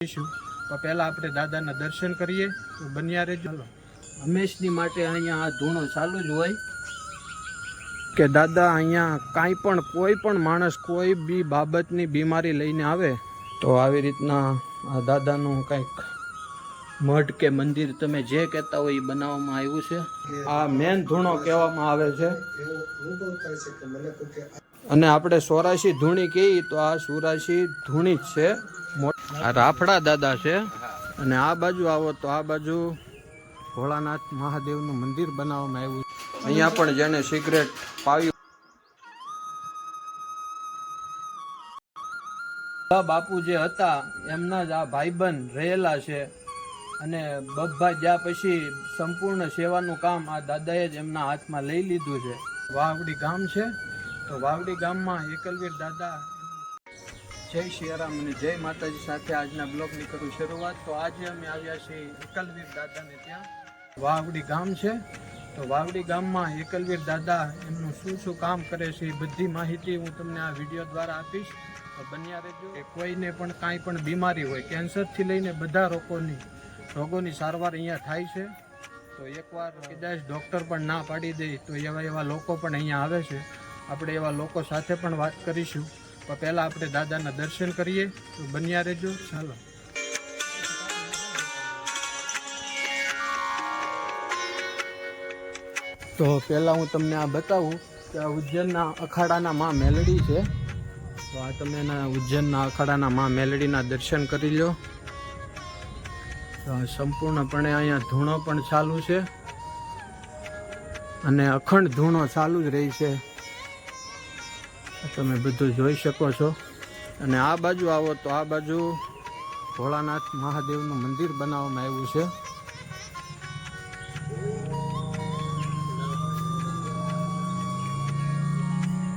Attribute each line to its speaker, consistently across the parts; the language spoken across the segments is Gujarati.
Speaker 1: તો પહેલા આપણે દાદાના દર્શન કરીએ તો બન્યા રહેજો।
Speaker 2: હંમેશની માટે અહીંયા આ ધૂણો ચાલુ જ હોય
Speaker 1: કે દાદા અહીંયા કાંઈ પણ કોઈ પણ માણસ કોઈ બી બાબતની બીમારી લઈને આવે તો આવી રીતના આ દાદાનું કંઈક મઠ કે મંદિર તમે જે કહેતા હોય એ બનાવવામાં આવ્યું છે। આ મેન ધૂણો કહેવામાં આવે છે અને આપણે 84 ધૂણી કહીએ તો આ 84 ધૂણી જ છે। આ રાફડા દાદા છે અને આ બાજુ આવો તો આ બાજુ ભોળાનાથ મહાદેવનું મંદિર બનાવવામાં આવ્યું છે। અહીંયા પણ જેને સિગરેટ પાવ્યું બાપુ જે હતા એમના જ આ ભાઈબંધ રહેલા છે અને બબ્બા જ્યાં પછી સંપૂર્ણ સેવાનું કામ આ દાદાએ જ એમના હાથમાં લઈ લીધું છે। વાવડી ગામ છે તો વાવડી ગામમાં એકલવીર દાદા। જય સિયારામ અને જય માતાજી સાથે આજના બ્લોગની કરું શરૂઆત। તો આજે અમે આવ્યા છીએ એકલવીર દાદાને ત્યાં। વાવડી ગામ છે તો વાવડી ગામમાં એકલવીર દાદા એમનું શું કામ કરે છે એ બધી માહિતી હું તમને આ વિડીયો દ્વારા આપીશ। તો બન્યા રહેજો। કે કોઈને પણ કાંઈ પણ બીમારી હોય કેન્સરથી લઈને બધા રોગોની સારવાર અહીંયા થાય છે। તો એકવાર કદાચ ડૉક્ટર પણ ના પાડી દે તો એવા લોકો પણ અહીંયા આવે છે। આપણે એવા લોકો સાથે પણ વાત કરીશું। તો પહેલાં આપણે દાદાના દર્શન કરીએ તો બન્યા રહેજો। ચાલો તો પહેલાં હું તમને આ બતાવું કે આ ઉજ્જૈનના અખાડાના માં મેલડી છે। તો આ તમે એના ઉજ્જૈનના અખાડાના માં મેલડીના દર્શન કરી લો। સંપૂર્ણપણે અહીંયા ધૂણો પણ ચાલુ છે અને અખંડ ધૂણો ચાલુ જ રહી છે। તમે બધું જોઈ શકો છો અને આ બાજુ આવો તો આ બાજુ ભોળાનાથ મહાદેવનું મંદિર બનાવવામાં આવ્યું છે।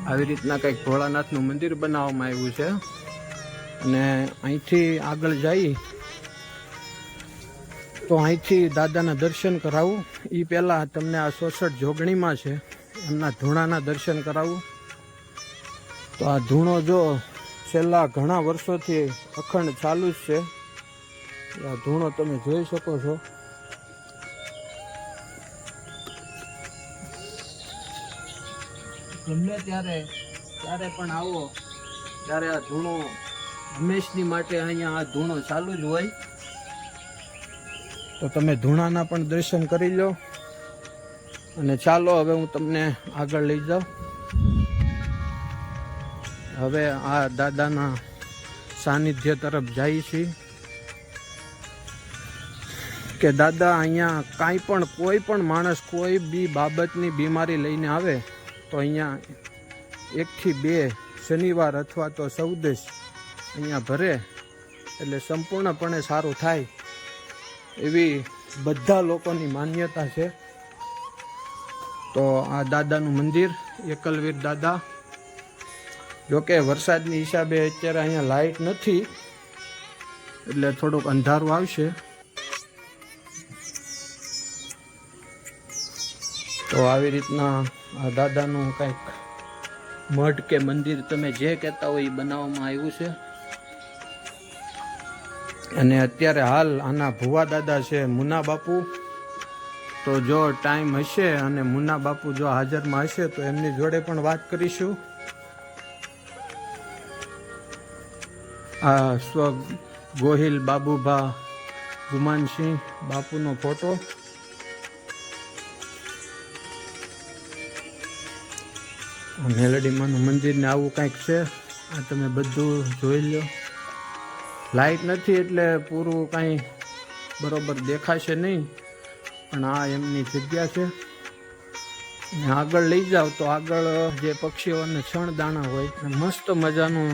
Speaker 1: આવી રીતના કંઈક ભોળાનાથનું મંદિર બનાવવામાં આવ્યું છે અને અહીંથી આગળ જઈ તો અહીંથી દાદાના દર્શન કરાવું એ પહેલાં તમને આ 66 જોગણીમાં છે એમના ધૂણાના દર્શન કરાવું। તો આ ધૂણો જો છેલ્લા ઘણા વર્ષોથી અખંડ ચાલુ જ છે। આ ધૂણો તમે જોઈ શકો છો। ગમે ત્યારે પણ આવો ત્યારે આ ધૂણો હંમેશની માટે અહીંયા આ ધૂણો ચાલુ જ હોય। તો તમે ધૂણાના પણ દર્શન કરી લો અને ચાલો હવે હું તમને આગળ લઈ જાઉં। હવે આ દાદાના સાનિધ્ય તરફ જઈએ છીએ કે દાદા અહીંયા કાંઈ પણ કોઈ પણ માણસ કોઈ બી બાબતની બીમારી લઈને આવે તો અહીંયા 1 થી 2 શનિવાર અથવા તો સૌદેશ અહીંયા ભરે એટલે સંપૂર્ણપણે સારું થાય એવી બધા લોકોની માન્યતા છે। તો આ દાદાનું મંદિર એકલવીર દાદા। જોકે વરસાદની હિસાબે અત્યારે અહીંયા લાઇટ નથી એટલે થોડુંક અંધારું આવશે। તો આવી રીતના આ દાદાનું કંઈક મઠ કે મંદિર તમે જે કહેતા હોય એ બનાવવામાં આવ્યું છે અને અત્યારે હાલ આના ભુવા દાદા છે મુના બાપુ। તો જો ટાઈમ હશે અને મુના બાપુ જો હાજરમાં હશે તો એમની જોડે પણ વાત કરીશું। આ સ્વ ગોહિલ બાબુભા ગુમાનસિંહ બાપુનો ફોટો। મેલડીમાનું મંદિર ને આવું કંઈક છે। આ તમે બધું જોઈ લો। લાઇટ નથી એટલે પૂરું કાંઈ બરોબર દેખાશે નહીં પણ આ એમની જગ્યા છે। આગળ લઈ જાઓ તો આગળ જે પક્ષીઓને છણ દાણા હોય મસ્ત મજાનું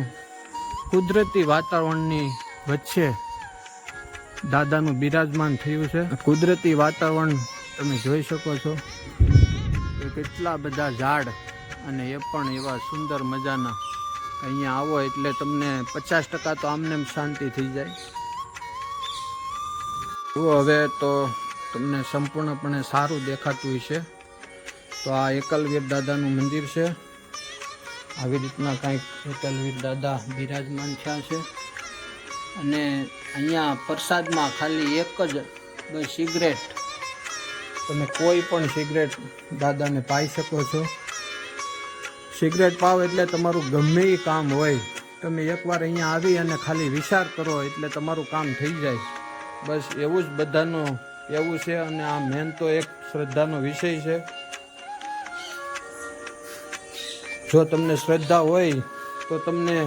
Speaker 1: કુદરતી વાતાવરણની વચ્ચે દાદાનું બિરાજમાન થયું છે। કુદરતી વાતાવરણ તમે જોઈ શકો છો કેટલા બધા ઝાડ અને એ પણ એવા સુંદર મજાના। અહીંયા આવો એટલે તમને 50% તો આમને શાંતિ થઈ જાય। હવે તો તમને સંપૂર્ણપણે સારું દેખાતું હશે। તો આ એકલવીર દાદાનું મંદિર છે। આવી રીતના કંઈક એકલવીર દાદા બિરાજમાન થયા છે અને
Speaker 2: અહીંયા પ્રસાદમાં ખાલી એક જ બસ સિગરેટ.
Speaker 1: તમે કોઈ પણ સિગરેટ દાદાને પાઈ શકો છો. સિગરેટ પાવ એટલે તમારું ગમે એ કામ હોય, તમે એકવાર અહીંયા આવી અને ખાલી વિચાર કરો એટલે તમારું કામ થઈ જાય. બસ એવું જ બધાનું એવું છે. અને આ મેન તો એક શ્રદ્ધાનો વિષય છે. જો તમને શ્રદ્ધા હોય તો તમને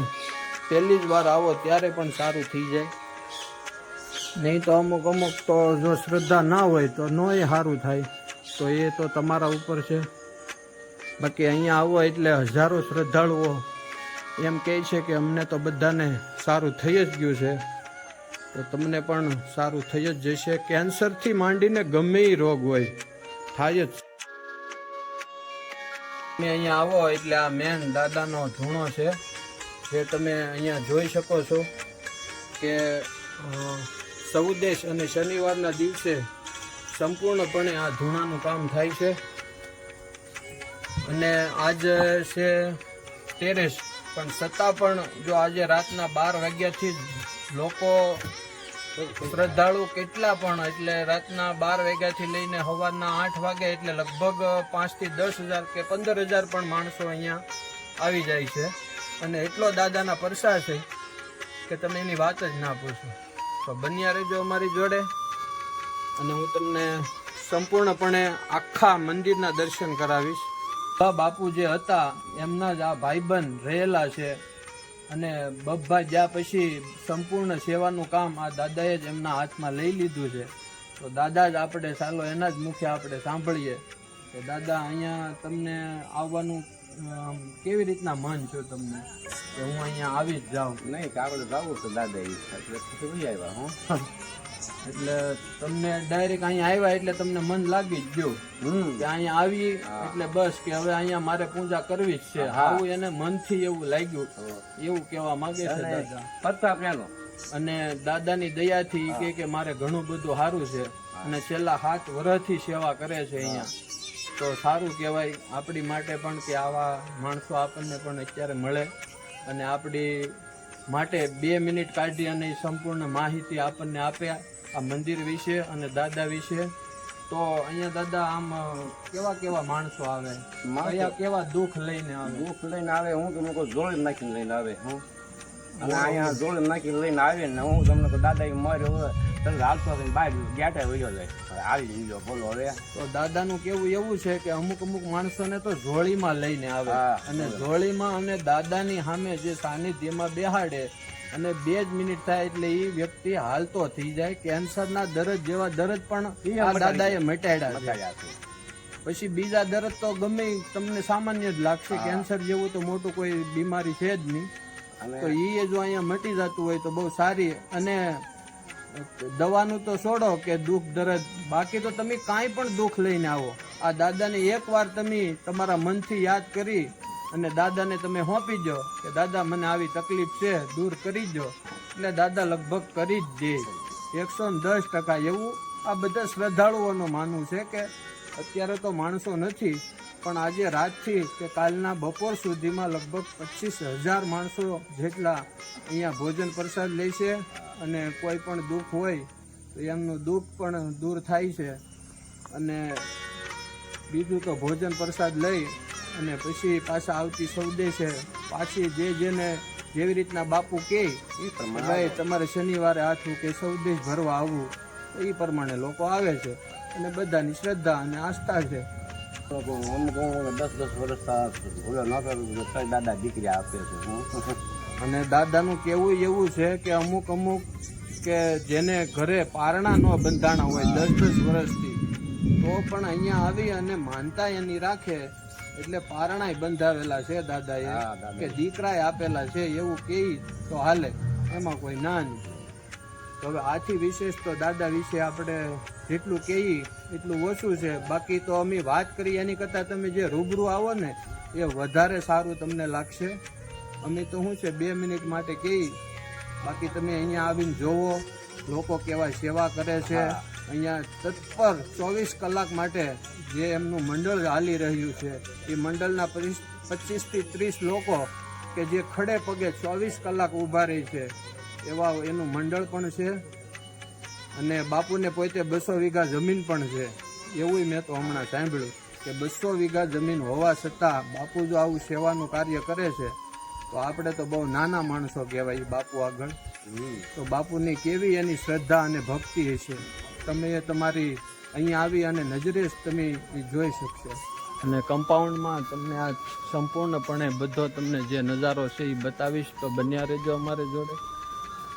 Speaker 1: પહેલી જ વાર આવો ત્યારે પણ સારું થઈ જાય. નહીં તો અમુક તો જો શ્રદ્ધા ના હોય તો નોય સારું થાય, તો એ તો તમારા ઉપર છે. બાકી અહીંયા આવો એટલે હજારો શ્રદ્ધાળુઓ એમ કહે છે કે અમને તો બધાને સારું થઈ જ ગયું છે, તો તમને પણ સારું થઈ જ જશે. કેન્સરથી માંડીને ગમે એ રોગ હોય થાય જ. તમે અહીંયા આવો એટલે આ મેન દાદાનો ધૂણો છે, જે તમે અહીંયા જોઈ શકો છો કે ચૌદશ અને શનિવારના દિવસે સંપૂર્ણપણે આ ધૂણાનું કામ થાય છે. અને આજ છે 13, પણ છતાં પણ જો આજે રાતના 12 વાગ્યાથી જ લોકો શ્રદ્ધાળુ કેટલા પણ એટલે રાતના 12 વાગ્યાથી લઈને સવારના 8 વાગે એટલે લગભગ 5 થી 10,000 કે 15,000 પણ માણસો અહીંયા આવી જાય છે. અને એટલો દાદાના પરસા છે કે તમે એની વાત જ ના પૂછો. તો બન્યા રહેજો અમારી જોડે, અને હું તમને સંપૂર્ણપણે આખા મંદિરના દર્શન કરાવીશ. બાપુ જે હતા એમના જ આ ભાઈબંધ રહેલા છે, અને બબ્બા જ્યાં પછી સંપૂર્ણ સેવાનું કામ આ દાદાએ જ એમના હાથમાં લઈ લીધું છે. તો દાદા જ આપણે ચાલો એના જ મુખે આપણે સાંભળીએ કે દાદા અહીંયા તમને આવવાનું કેવી રીતના મન છો તમને કે હું અહીંયા આવી જ જાઉં?
Speaker 3: નહીં કે આપણે જવું તો દાદા આવ્યા હું
Speaker 1: એટલે તમને ડાયરેક્ટ અહીંયા આવ્યા એટલે તમને મન લાગી જ ગયું કે અહીંયા આવી એટલે બસ કે હવે અહીંયા મારે પૂજા કરવી જ છે. આવું એને મનથી એવું લાગ્યું, એવું કહેવા માંગે છે દાદા.
Speaker 3: પ્રતાપ એનો
Speaker 1: અને દાદાની દયાથી ઈ કહે કે મારે ઘણું બધું સારું છે, અને છેલ્લા 7 વર્ષથી સેવા કરે છે અહીંયા. તો સારું કહેવાય આપણી માટે પણ કે આવા માણસો આપણને પણ અત્યારે મળે અને આપણી માટે 2 મિનિટ કાઢી અને સંપૂર્ણ માહિતી આપણને આપ્યા આ મંદિર વિશે અને દાદા વિશે. તો અહીંયા દાદા આમ કેવા કેવા માણસો આવે, કયા કેવા દુઃખ લઈને આવે?
Speaker 3: દુઃખ લઈને આવે, હું તમને કોઈ જોડે નાખીને લઈને આવે હું, અને અહીંયા જોડે નાખીને લઈને આવે ને હું તમને કહું દાદા એ માર્યો તમે હાલતો બહાર ગેટા વયો જાય આવી લીધો બોલો. હવે
Speaker 1: તો દાદાનું કેવું એવું છે કે અમુક માણસોને તો જોડીમાં લઈને આવે, અને જોડીમાં અને દાદાની સામે જે સાનિધ્યમાં બેહાડે અને 2 જ મિનિટ થાય એટલે એ વ્યક્તિ હાલતો થઈ જાય. કેન્સરના દર્દ જેવા દર્દ પણ આ દાદાએ મટાડ્યા છે. પછી બીજા દર્દ તો ગમે તમને સામાન્ય જ લાગશે, કેન્સર જેવું તો મોટું કોઈ બીમારી છે જ નહીં. તો એ જો અહીંયા મટી જતું હોય તો બહુ સારી. અને દવાનું તો છોડો કે દુઃખ દર્દ, બાકી તો તમે કાંઈ પણ દુઃખ લઈને આવો, આ દાદાને એકવાર તમે તમારા મનથી યાદ કરી અને દાદાને તમે સોંપી દો કે દાદા મને આવી તકલીફ છે દૂર કરી દો, એટલે દાદા લગભગ કરી જ દે 110%. એવું આ બધા શ્રદ્ધાળુઓનું માનવું છે કે અત્યારે તો માણસો નથી, પણ આજે રાતથી કે કાલના બપોર સુધીમાં લગભગ 25,000 માણસો જેટલા અહીંયા ભોજન પ્રસાદ લે છે. અને કોઈ પણ દુઃખ હોય તો એમનું દુઃખ પણ દૂર થાય છે. અને બીજું તો ભોજન પ્રસાદ લઈ અને પછી પાછા આવતી ચૌદશે પાછી જેને જેવી રીતના બાપુ કહે ભાઈ તમારે શનિવારે આથું કે ચૌદશ ભરવા આવવું, એ પ્રમાણે લોકો આવે છે. અને બધાની શ્રદ્ધા અને આસ્થા છે.
Speaker 3: અમુક 10 વર્ષ દાદા દીકરી આપે છે.
Speaker 1: અને દાદાનું કેવું એવું છે કે અમુક કે જેને ઘરે પારણા ન બંધાણા હોય 10 વર્ષથી, તો પણ અહીંયા આવી અને માનતા એની રાખે એટલે પારણાય બંધાવેલા છે દાદાએ, કે દીકરાએ આપેલા છે એવું કહે તો હાલે, એમાં કોઈ ના નહીં. તો હવે આથી વિશેષ તો દાદા વિશે આપણે જેટલું કહીએ એટલું ઓછું છે. બાકી તો અમે વાત કરી એની કરતાં તમે જે રૂબરૂ આવો ને એ વધારે સારું તમને લાગશે. અમે તો શું છે 2 મિનિટ માટે કહીએ, બાકી તમે અહીંયા આવીને જોવો લોકો કેવા સેવા કરે છે. અહીંયા તત્પર 24 કલાક માટે જે એમનું મંડળ હાલી રહ્યું છે એ મંડળના 25 થી 30 લોકો કે જે ખડે પગે 24 કલાક ઊભા રહે છે. એવા એનું મંડળ પણ છે અને બાપુને પોતે 200 વીઘા જમીન પણ છે. એવું મેં તો હમણાં સાંભળ્યું કે 200 વીઘા જમીન હોવા છતાં બાપુ જો આવું સેવાનું કાર્ય કરે છે તો આપણે તો બહુ નાના માણસો કહેવાય બાપુ આગળ. તો બાપુની કેવી એની શ્રદ્ધા અને ભક્તિ હશે તમે તમારી અહીંયા આવી અને નજરે જ તમે જોઈ શકશો. અને કમ્પાઉન્ડમાં તમને આ સંપૂર્ણપણે બધો તમને જે નજારો છે એ બતાવીશ, તો બન્યા રહેજો અમારી જોડે.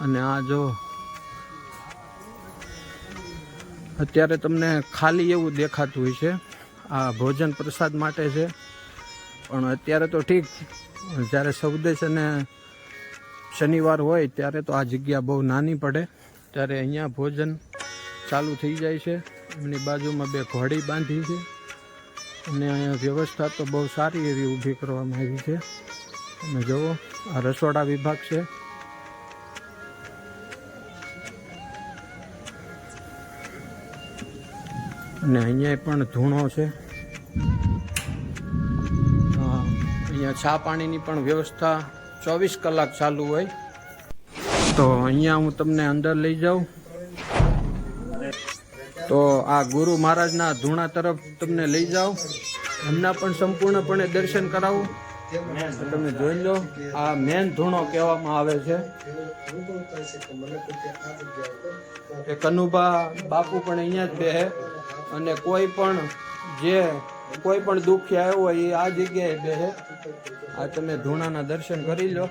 Speaker 1: અને આ જો અત્યારે તમને ખાલી એવું દેખાતું હોય છે, આ ભોજન પ્રસાદ માટે છે, પણ અત્યારે તો ઠીક, જ્યારે સૌદેશ અને શનિવાર હોય ત્યારે તો આ જગ્યા બહુ નાની પડે, ત્યારે અહીંયા ભોજન ચાલુ થઈ જાય છે. એમની બાજુમાં 2 ઘોડી બાંધી છે અને અહીંયા વ્યવસ્થા તો બહુ સારી એવી ઊભી કરવામાં આવી છે. તમે જુઓ, આ રસોડા વિભાગ છે. અને અહીંયા પણ ધૂણો છે. અહીંયા ચા પાણીની પણ વ્યવસ્થા 24 કલાક ચાલુ હોય. તો અહીંયા હું તમને અંદર લઈ જાઉં તો આ ગુરુ મહારાજના ધૂણા તરફ તમને લઈ જાઉં, એમના પણ સંપૂર્ણપણે દર્શન કરાવું. તમે જોઈ લો, આ મેન ધૂણો કહેવામાં આવે છે. એ કનુભા બાપુ પણ અહીંયા જ બેહે અને કોઈ પણ દુઃખી આવ્યો હોય એ આ જગ્યાએ બેહે. આ તમે ધૂણાના દર્શન કરી લો.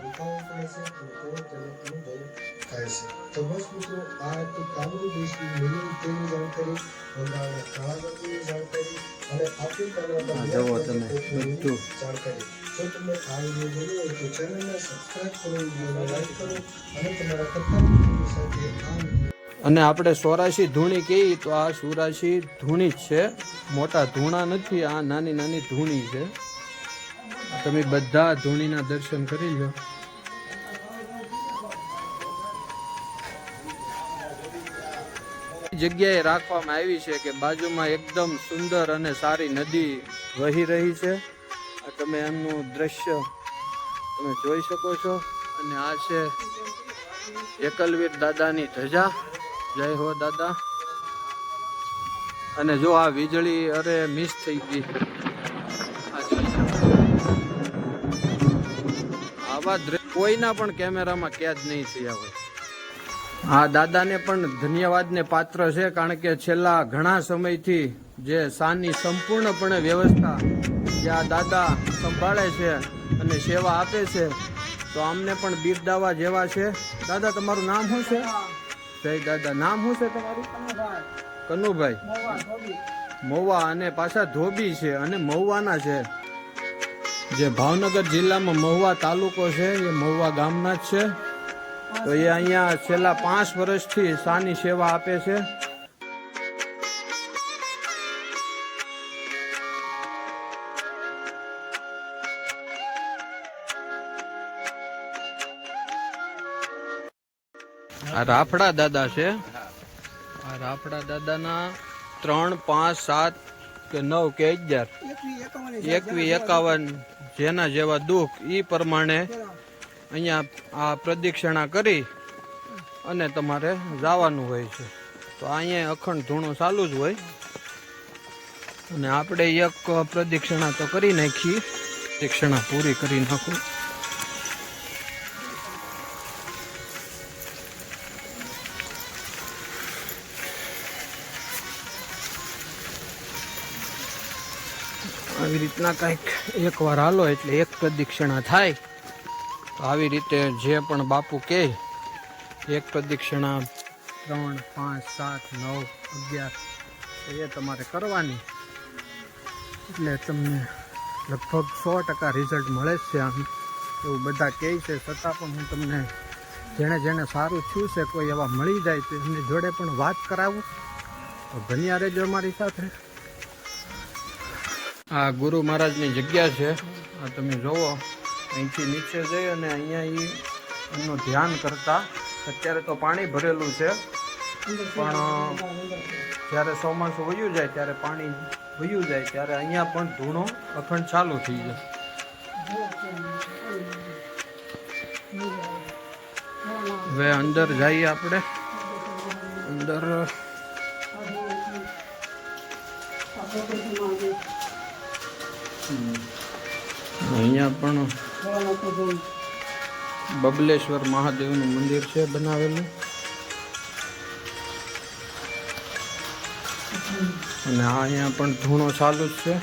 Speaker 4: તો બસ મિત્રો, આ તો કામરૂ દેશની મિલિયન જાણકારી, વંદાવના કાળાગરની જાણકારી અને આફ્રિકાના
Speaker 1: જુઓ તમે બધું
Speaker 4: જાણકારી. જો તમને આ વિડીયો ગમ્યો હોય તો ચેનલને સબસ્ક્રાઇબ કરો, વિડીયોને લાઈક કરો અને તમારા બધા મિત્રો સાથે આ
Speaker 1: અને આપણે 84 ધૂણી કહીએ તો આ 84 ધૂણી જ છે, મોટા ધૂણા નથી, આ નાની નાની ધૂણી છે. તમે બધા ધૂણીના દર્શન કરી લો. જગ્યાએ રાખવામાં આવી છે કે બાજુમાં એકદમ સુંદર અને સારી નદી વહી રહી છે. આ તમે એમનું દ્રશ્ય તમે જોઈ શકો છો. અને આ છે એકલવીર દાદાની ધજા. જય હો દાદા. અને જો આ વીજળી અરે મિસ થઈ ગઈ. આવા કોઈના પણ કેમેરામાં કેદ નહીં થયા હોય. આ દાદાને પણ ધન્યવાદને પાત્ર છે, કારણ કે છેલ્લા ઘણા સમયથી જે સાની સંપૂર્ણપણે વ્યવસ્થા જે આ દાદા સંભાળે છે અને સેવા આપે છે, તો આમને પણ બિરદાવા જેવા છે. દાદા, તમારું નામ શું છે? જય દાદા. નામ શું છે તમારું? કનુભાઈ. મહુવા. અને પાછા ધોબી છે અને મહુવાના છે. જે ભાવનગર જિલ્લામાં મહુવા તાલુકો છે એ મહુવા ગામના જ છે. તો એ અહીંયા છેલ્લા 5 વર્ષથી સાની સેવા આપે છે. આ રાફડા દાદા છે. આ રાફડા દાદાના 3, 5, 7 કે 9 કે 11, 21, 51 જેના જેવા દુઃખ એ પ્રમાણે અહીંયા આ પ્રદક્ષિણા કરી અને તમારે જવાનું હોય છે. તો અહીંયા અખંડ ધૂણો ચાલુ જ હોય. અને આપણે એક પ્રદક્ષિણા તો કરી નાખી, પ્રદક્ષિણા પૂરી કરી નાખું. આવી રીતના કંઈક એકવાર હાલો એટલે એક પ્રદક્ષિણા થાય. તો આવી રીતે જે પણ બાપુ કહે, એક પ્રદક્ષિણા 3, 5, 7, 9, 11 એ તમારે કરવાની. એટલે તમને લગભગ 100% રિઝલ્ટ મળે જ છે. આમ એવું બધા કહે છે, છતાં પણ હું તમને જેણે સારું થયું છે કોઈ એવા મળી જાય તો એમની જોડે પણ વાત કરાવું. તો બન્યા રહેજો અમારી સાથે. આ ગુરુ મહારાજની જગ્યા છે. આ તમે જુઓ, અહીંથી નીચે જઈ અને અહીંયા એમનું ધ્યાન કરતા. અત્યારે તો પાણી ભરેલું છે, પણ જ્યારે ચોમાસું વયું જાય ત્યારે પાણી વયું જાય ત્યારે અહીંયા પણ ધૂણો અખંડ ચાલુ થઈ જાય. હવે અંદર જઈએ આપણે. અંદર અહીંયા પણ બબલેશ્વર મહાદેવનું મંદિર છે બનાવેલું. અને અહીંયા પણ ધૂણો ચાલુ જ છે.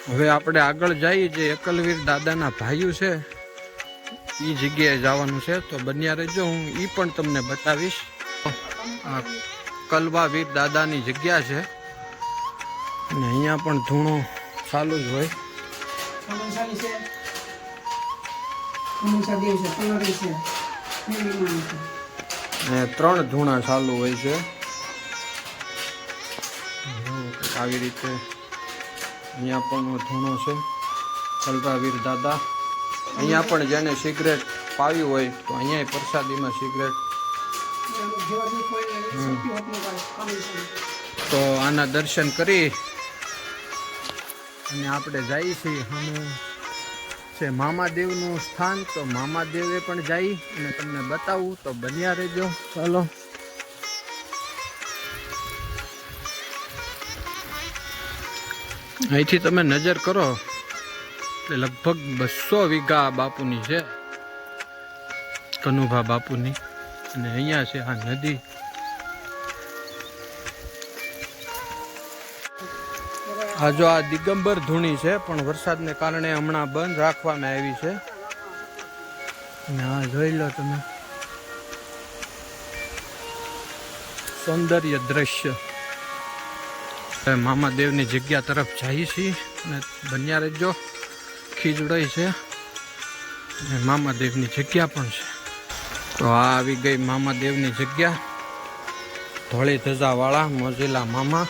Speaker 1: હવે આપણે આગળ જઈએ, જે એકલવીર દાદાના ભાઈઓ છે એ જગ્યાએ જવાનું છે, તો બન્યા રહેજો. હું એ પણ તમને બતાવીશ. આ કલવાવીર દાદાની જગ્યા છે અને અહીંયા પણ ધૂણો ચાલુ જ હોય. અને 3 ધૂણા ચાલુ હોય છે. આવી રીતે અહીંયા પણ ધૂણો છે. કલવાવીર દાદા અહીંયા પણ જેને સિગરેટ પાવી હોય તો અહીંયા પ્રસાદીમાં સિગરેટ. તો આના દર્શન કરી અને આપણે જઈએ છીએ. અમે છે મામાદેવનું સ્થાન, તો મામાદેવે પણ જઈ અને તમને બતાવું, તો બન્યા રહેજો. ચાલો. અહીંથી તમે નજર કરો એટલે લગભગ 200 વીઘા બાપુની છે, કનુભા બાપુની. અને અહીંયા છે આ નદી. આ જો આ દિગંબર ધૂણી છે, પણ વરસાદને કારણે હમણાં બંધ રાખવામાં આવી છે. અને આ જોઈ લો તમે, સૌંદર્ય દ્રશ્ય. મામાદેવની જગ્યા તરફ જઈએ છીએ અને બન્યા રહેજો. ખીજડાઈ છે અને મામાદેવની જગ્યા પણ છે. તો આ આવી ગઈ મામાદેવની જગ્યા. ધોળી ધજાવાળા મોજીલા મામા.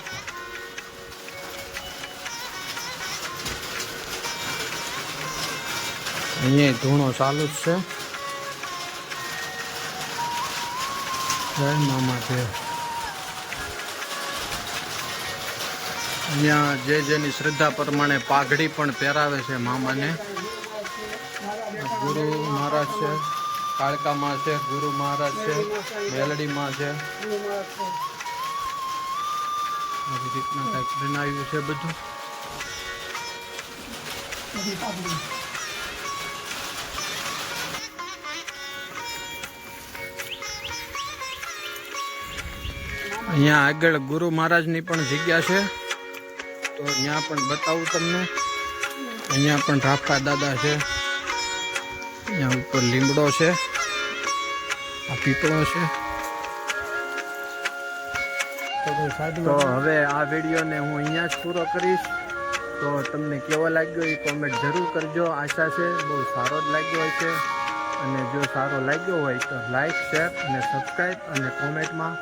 Speaker 1: અહીંયા ધૂણો ચાલુ જ છે. જય મામાદેવ. અહીંયા જે જેની શ્રદ્ધા પ્રમાણે પાઘડી પણ પહેરાવે છે મામાને. ગુરુ મહારાજ છે, કાળકામાં છે, ગુરુ મહારાજ છે, મેલડીમાં છે. આવી રીતના કંઈક બનાવ્યું છે બધું. અહીંયા આગળ ગુરુ મહારાજની પણ જગ્યા છે, તો ત્યાં પણ બતાવું તમને. અહીંયા પણ રાફા દાદા છે. અહીંયા ઉપર લીમડો છે, આ પીપળો છે. તો હવે આ વિડીયોને હું અહીંયા જ પૂરો કરીશ. તો તમને કેવો લાગ્યો એ કોમેન્ટ જરૂર કરજો. આશા છે બહુ સારો જ લાગ્યો હોય છે. અને જો સારો લાગ્યો હોય તો લાઈક, શેર અને સબસ્ક્રાઈબ અને કોમેન્ટમાં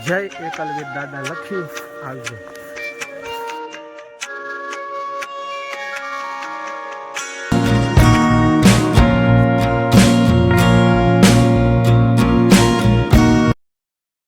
Speaker 1: જય એકલવીર દાદા લખી આવજો.